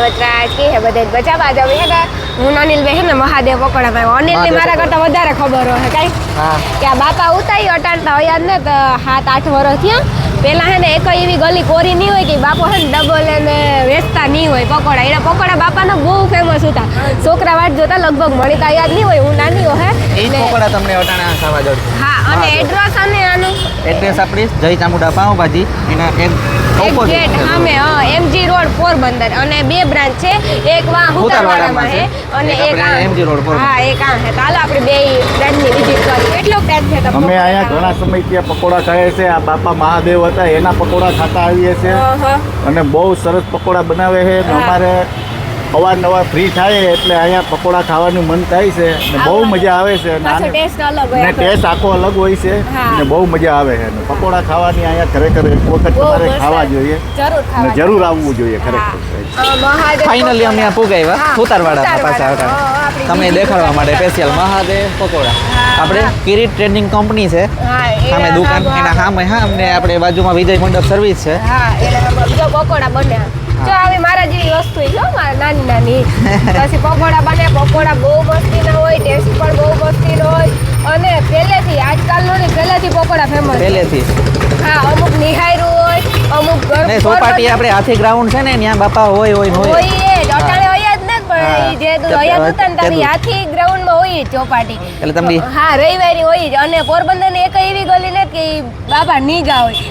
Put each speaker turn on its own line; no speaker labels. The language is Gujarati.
બળવતરાજ કે હે બધે બચા બાજુ હે ને હું અનિલ બે હે ને મહાદેવ પકોડા ભાઈ અનિલ ની મારા કરતા વધારે ખબર હોય કઈ કે આ બાપા ઉતાઈ અટાણતા હોય ને તો 7-8 વર્ષ થયા પેલા હે ને એક એવી ગલી કોરી નહીં હોય કે બાપો હે ને ડબલ એને વેચતા નહીં હોય પકોડા એના પકોડા બાપાના બહુ ફેમસ હતા છોકરા વાટ જોતા લગભગ મળી તા યાદ નહીં હોય હું નાની હો હે
એ પકોડા તમને અટાણા ખાવા જડ
હા અને એડ્રેસ અને આનું
એડ્રેસ આપણી જય ચામુંડા પાવભાજી એના એક
ગેટ સામે એમજી રોડ પોરબંદર અને 2 બ્રાન્ચ છે એક વા હુતારવાડામાં છે અને એક આ
એમજી રોડ પોરબંદર
હા એક આ છે ચાલો આપણે બે બ્રાન્ચની વિઝિટ કરી કેટલો ટાઈમ છે તમને
અમે અહીંયા ઘણા સમયથી આ પકોડા ખાઈએ છે આ બાપા મહાદેવ હતા એના પકોડા ખાતા આવીએ છે અને બહુ સરસ પકોડા બનાવે છે અને અમારે અવારનવાર ફ્રી થાય એટલે અહીંયા પકોડા ખાવાનું મન થાય છે અને બહુ મજા આવે છે
પાછો ટેસ્ટ અલગ હોય
અને ટેસ્ટ આખો અલગ હોય છે અને બહુ મજા આવે છે અને પકોડા ખાવાની અહીંયા ખરેખર એક વખત તમારે ખાવા જોઈએ અને જરૂર આવવું જોઈએ ખરેખર
ફાઇનલી અમે પુગાવ્યા ઉતારવાડા પાછા હતા તમને દેખાડવા માટે સ્પેશિયલ મહાદેવ પકોડા આપણે કિરીટ ટ્રેડિંગ કંપની છે સામે દુકાન એના સામે હા અમને આપણે બાજુમાં વિજય મંડપ સર્વિસ છે
હા એટલે જો પકોડા બને જો આવી મારા જેવી વસ્તુ છે મારા નાની નાની પછી પકોડા બને પકોડા બહુ મસ્તીના હોય ટેસ્ટ પણ બહુ મસ્તીનો હોય અને પહેલેથી આજકાલનો ને પહેલેથી પકોડા ફેમસ
પહેલેથી
હા અમુક નિહાયરું હોય અમુક
ને સોપાટી આપણે હાથી ગ્રાઉન્ડ છે ને ત્યાં બાપા હોય
અટાણે હોય જ ને પણ જે હયાત હતા ને તારી હાથી ગ્રાઉન્ડમાં હોય જ ચોપાટી
એટલે તમને
હા રવિવારી હોય જ અને પોરબંદરની એક એવી ગલી ને કે બાપા નીગા હોય